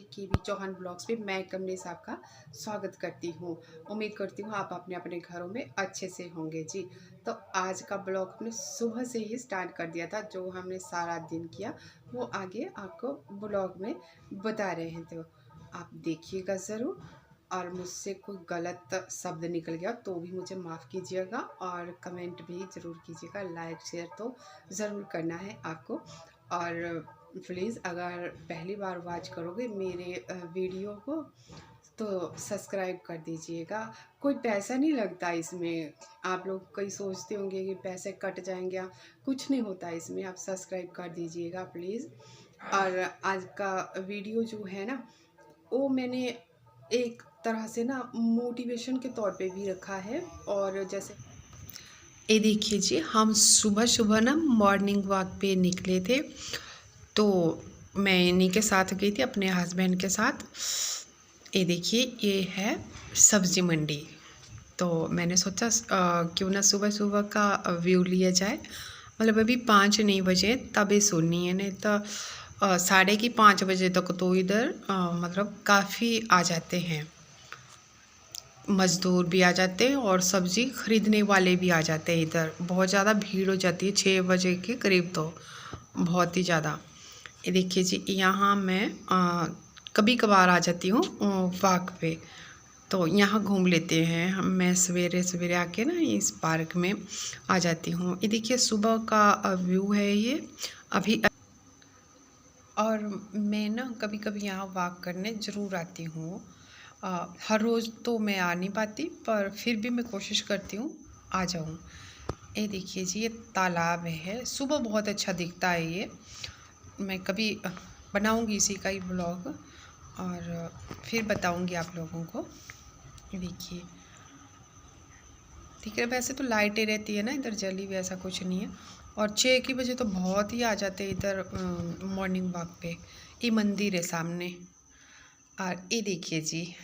केवी Chauhan blogs पे मैं कमलेश आपका स्वागत करती हूँ। उम्मीद करती हूँ आप अपने अपने घरों में अच्छे से होंगे जी। तो आज का ब्लॉग हमने सुबह से ही स्टार्ट कर दिया था। जो हमने सारा दिन किया वो आगे आपको ब्लॉग में बता रहे हैं, तो आप देखिएगा ज़रूर। और मुझसे कोई गलत शब्द निकल गया तो भी मुझे माफ़ कीजिएगा और कमेंट भी ज़रूर कीजिएगा। लाइक शेयर तो ज़रूर करना है आपको। और प्लीज़ अगर पहली बार वॉच करोगे मेरे वीडियो को तो सब्सक्राइब कर दीजिएगा। कोई पैसा नहीं लगता इसमें। आप लोग कई सोचते होंगे कि पैसे कट जाएंगे, कुछ नहीं होता इसमें। आप सब्सक्राइब कर दीजिएगा प्लीज़। और आज का वीडियो जो है ना, वो मैंने एक तरह से ना मोटिवेशन के तौर पे भी रखा है। और जैसे ये देखिए जी, हम सुबह सुबह ना मॉर्निंग वॉक पे निकले थे। तो मैं इन्हीं के साथ गई थी, अपने हस्बैंड के साथ। ये देखिए, ये है सब्ज़ी मंडी। तो मैंने सोचा क्यों ना सुबह सुबह का व्यू लिया जाए। मतलब अभी 5 नहीं बजे तभी सुननी है, नहीं तो 4:30 बजे तक तो इधर मतलब काफ़ी आ जाते हैं, मज़दूर भी आ जाते हैं और सब्ज़ी ख़रीदने वाले भी आ जाते हैं। इधर बहुत ज़्यादा भीड़ हो जाती है 6 बजे के करीब, तो बहुत ही ज़्यादा। ये देखिए जी, यहाँ मैं कभी कभार आ जाती हूँ वॉक पे, तो यहाँ घूम लेते हैं हम। मैं सवेरे सवेरे आके ना इस पार्क में आ जाती हूँ। ये देखिए सुबह का व्यू है ये अभी। और मैं ना कभी कभी यहाँ वॉक करने ज़रूर आती हूँ। हर रोज़ तो मैं आ नहीं पाती, पर फिर भी मैं कोशिश करती हूँ आ जाऊँ। ये देखिए जी, ये तालाब है। सुबह बहुत अच्छा दिखता है ये। मैं कभी बनाऊंगी इसी का ही ब्लॉग और फिर बताऊंगी आप लोगों को। देखिए ठीक है। वैसे तो लाइटें रहती है ना इधर, जली भी ऐसा कुछ नहीं है। और 6 की बजे तो बहुत ही आ जाते हैं इधर मॉर्निंग वॉक पे। ये मंदिर है सामने। और ये देखिए जी,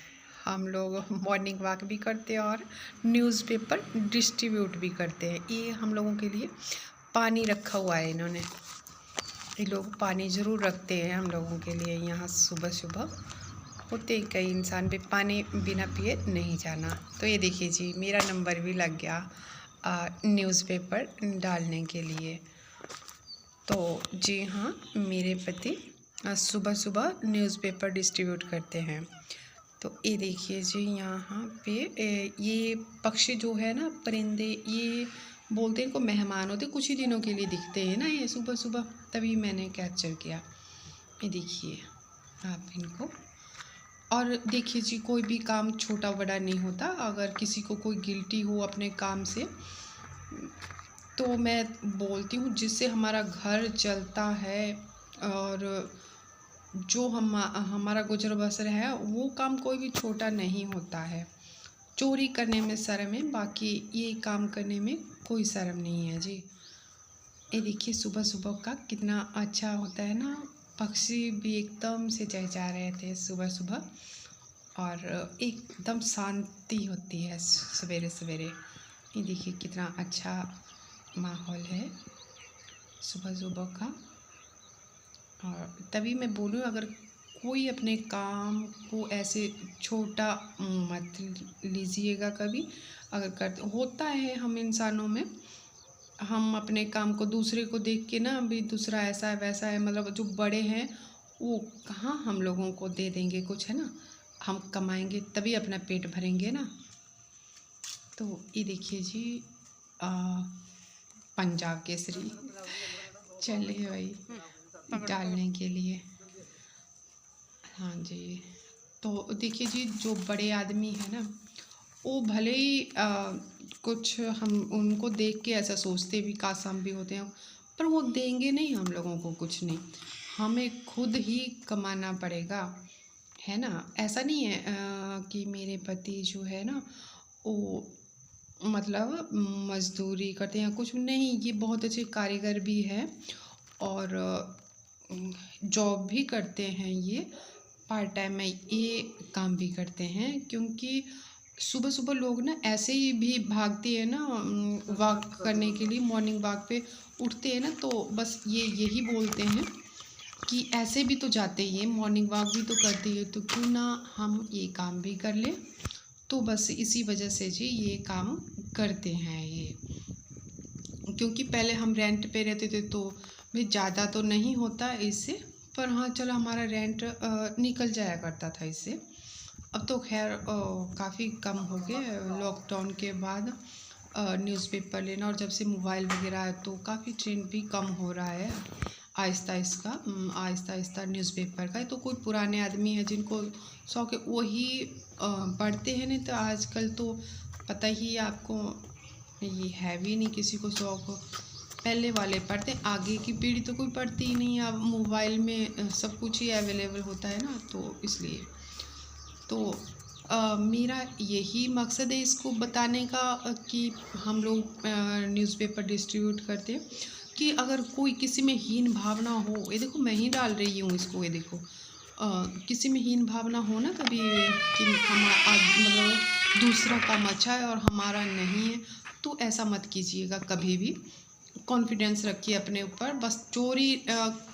हम लोग मॉर्निंग वॉक भी करते हैं और न्यूज़पेपर डिस्ट्रीब्यूट भी करते हैं। ये हम लोगों के लिए पानी रखा हुआ है इन्होंने। ये लोग पानी ज़रूर रखते हैं हम लोगों के लिए यहाँ। सुबह सुबह होते कई इंसान भी पानी बिना पिए नहीं जाना। तो ये देखिए जी, मेरा नंबर भी लग गया न्यूज़पेपर डालने के लिए। तो जी हाँ, मेरे पति सुबह सुबह न्यूज़पेपर डिस्ट्रीब्यूट करते हैं। तो ये देखिए जी, यहाँ पे ये पक्षी जो है ना, परिंदे, ये बोलते हैं इनको मेहमान होते, कुछ ही दिनों के लिए दिखते हैं ना ये सुबह सुबह, तभी मैंने कैप्चर किया। ये देखिए आप इनको। और देखिए जी, कोई भी काम छोटा बड़ा नहीं होता। अगर किसी को कोई गिल्टी हो अपने काम से, तो मैं बोलती हूँ जिससे हमारा घर चलता है और जो हमारा गुजर बसर है, वो काम कोई भी छोटा नहीं होता है। चोरी करने में शर्म है, बाकी ये काम करने में कोई शर्म नहीं है जी। ये देखिए सुबह सुबह का कितना अच्छा होता है ना। पक्षी भी एकदम से चहचहा रहे थे सुबह सुबह और एकदम शांति होती है सवेरे सवेरे। ये देखिए कितना अच्छा माहौल है सुबह सुबह का। और तभी मैं बोलूँ, अगर कोई अपने काम को ऐसे छोटा मत लीजिएगा कभी। अगर करते होता है हम इंसानों में, हम अपने काम को दूसरे को देख के ना, अभी दूसरा ऐसा है वैसा है, मतलब जो बड़े हैं वो कहाँ हम लोगों को दे देंगे कुछ, है ना। हम कमाएंगे तभी अपना पेट भरेंगे ना। तो ये देखिए जी, पंजाब केसरी चले भाई डालने के लिए। हाँ जी। तो देखिए जी, जो बड़े आदमी है ना, वो भले ही कुछ हम उनको देख के ऐसा सोचते भी काश हम भी होते हैं, पर वो देंगे नहीं हम लोगों को कुछ नहीं। हमें खुद ही कमाना पड़ेगा, है ना। ऐसा नहीं है कि मेरे पति जो है ना वो मतलब मज़दूरी करते हैं कुछ नहीं। ये बहुत अच्छे कारीगर भी हैं और जॉब भी करते हैं। ये पार्ट टाइम में ये काम भी करते हैं, क्योंकि सुबह सुबह लोग ना ऐसे ही भी भागते हैं ना वॉक करने के लिए। मॉर्निंग वॉक पे उठते हैं ना, तो बस ये यही बोलते हैं कि ऐसे भी तो जाते ही हैं, मॉर्निंग वॉक भी तो करते ही हैं, तो क्यों ना हम ये काम भी कर लें। तो बस इसी वजह से जी ये काम करते हैं ये। क्योंकि पहले हम रेंट पे रहते थे तो भी ज़्यादा तो नहीं होता इससे, पर हाँ चलो हमारा रेंट निकल जाया करता था इससे। अब तो खैर काफ़ी कम हो गए लॉकडाउन के बाद। न्यूज़पेपर लेना, और जब से मोबाइल वगैरह है तो काफ़ी ट्रेंड भी कम हो रहा है आहिस्ता आहिस्ता आहिस्ता न्यूज़पेपर का। तो कोई पुराने आदमी है जिनको शौक है वही पढ़ते हैं, नहीं तो आजकल तो पता ही है आपको, ये है भी नहीं किसी को शौक हो। पहले वाले पढ़ते, आगे की पीढ़ी तो कोई पढ़ती ही नहीं। अब मोबाइल में सब कुछ ही अवेलेबल होता है ना, तो इसलिए तो मेरा यही मकसद है इसको बताने का कि हम लोग न्यूज़पेपर डिस्ट्रीब्यूट करते हैं कि अगर कोई किसी में हीन भावना हो, ये देखो मैं ही डाल रही हूँ इसको, ये देखो किसी में हीन भावना हो ना कभी कि हमारा मतलब दूसरा काम अच्छा है और हमारा नहीं है, तो ऐसा मत कीजिएगा कभी भी। कॉन्फिडेंस रखिए अपने ऊपर, बस चोरी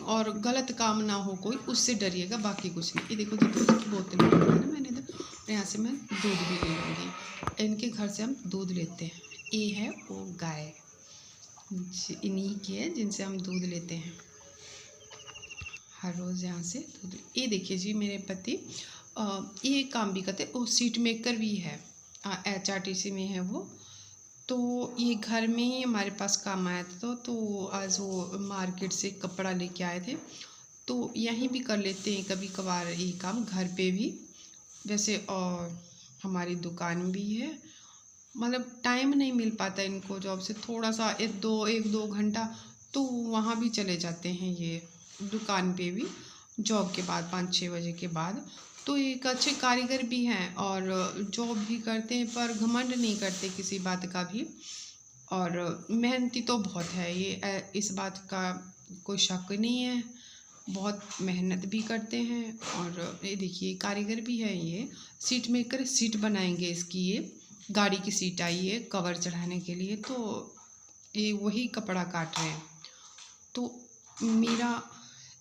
और गलत काम ना हो कोई, उससे डरिएगा, बाकी कुछ नहीं। ये देखो जो दूध की बोतल रखी है ना मैंने, तो यहाँ से मैं दूध भी ले लूँगी। इनके घर से हम दूध लेते हैं। ये है वो गाय, इन्हीं की है जिनसे हम दूध लेते हैं हर रोज़ यहाँ से दूध। ये देखिए जी मेरे पति ये काम भी करते, वो सीट मेकर भी है, HRTC में है वो। तो ये घर में ही हमारे पास काम आया था, तो आज वो मार्केट से कपड़ा लेके आए थे, तो यहीं भी कर लेते हैं कभी कभार ये काम घर पे भी। वैसे और हमारी दुकान भी है, मतलब टाइम नहीं मिल पाता इनको जॉब से, थोड़ा सा एक दो घंटा तो वहाँ भी चले जाते हैं ये दुकान पे भी, जॉब के बाद 5-6 बजे के बाद। तो एक अच्छे कारीगर भी हैं और जॉब भी करते हैं, पर घमंड नहीं करते किसी बात का भी, और मेहनती तो बहुत है ये, इस बात का कोई शक नहीं है। बहुत मेहनत भी करते हैं, और ये देखिए कारीगर भी है ये, सीट मेकर, सीट बनाएंगे इसकी, ये गाड़ी की सीट आई है कवर चढ़ाने के लिए, तो ये वही कपड़ा काट रहे हैं। तो मेरा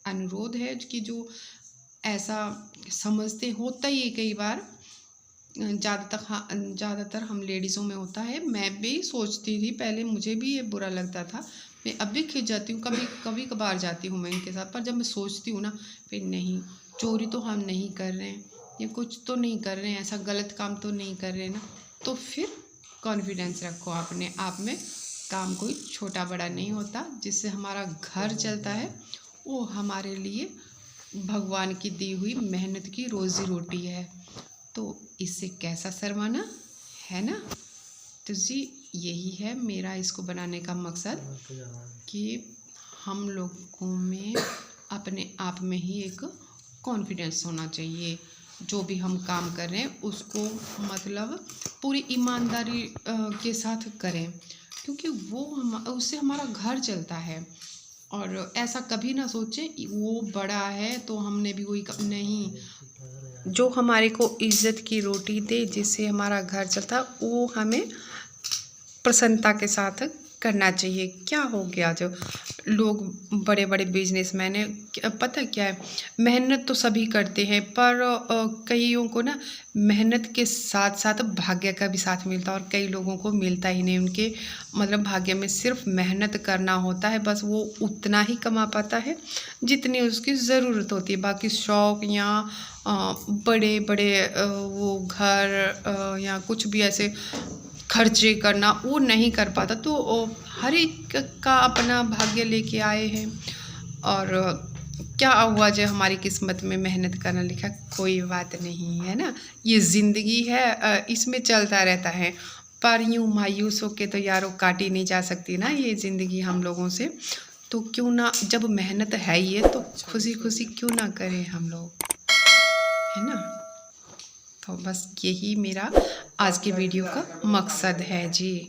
अनुरोध है कि जो ऐसा समझते, होता ही है कई बार, ज़्यादातर हम लेडीज़ों में होता है। मैं भी सोचती थी पहले, मुझे भी ये बुरा लगता था, मैं अब भी खिंच जाती हूँ, कभी कभार जाती हूँ मैं इनके साथ, पर जब मैं सोचती हूँ ना, फिर नहीं, चोरी तो हम नहीं कर रहे हैं, या कुछ तो नहीं कर रहे हैं, ऐसा गलत काम तो नहीं कर रहे हैं ना, तो फिर कॉन्फिडेंस रखो अपने आप में। काम कोई छोटा बड़ा नहीं होता, जिससे हमारा घर चलता है वो हमारे लिए भगवान की दी हुई मेहनत की रोज़ी रोटी है, तो इससे कैसा शर्माना है ना। तो जी यही है मेरा इसको बनाने का मकसद, कि हम लोगों में अपने आप में ही एक कॉन्फिडेंस होना चाहिए, जो भी हम काम कर रहे हैं उसको मतलब पूरी ईमानदारी के साथ करें, क्योंकि वो उससे हमारा घर चलता है। और ऐसा कभी ना सोचे वो बड़ा है तो हमने भी वही नहीं, जो हमारे को इज्जत की रोटी दे, जिससे हमारा घर चलता, वो हमें प्रसन्नता के साथ करना चाहिए। क्या हो गया जो लोग बड़े बड़े बिजनेसमैन हैं, पता क्या है, मेहनत तो सभी करते हैं, पर कईयों को ना मेहनत के साथ साथ भाग्य का भी साथ मिलता है, और कई लोगों को मिलता ही नहीं। उनके मतलब भाग्य में सिर्फ मेहनत करना होता है, बस वो उतना ही कमा पाता है जितनी उसकी ज़रूरत होती है। बाकी शौक़ या बड़े बड़े वो घर या कुछ भी ऐसे खर्चे करना वो नहीं कर पाता। तो हर एक का अपना भाग्य लेके आए हैं, और क्या हुआ जो हमारी किस्मत में मेहनत करना लिखा, कोई बात नहीं है ना, ये ज़िंदगी है, इसमें चलता रहता है। पर यूँ मायूस होके तो यारों काटी नहीं जा सकती ना ये ज़िंदगी हम लोगों से, तो क्यों ना, जब मेहनत है ही है तो खुशी खुशी क्यों ना करें हम लोग, है ना। तो बस यही मेरा आज के वीडियो का मकसद है जी।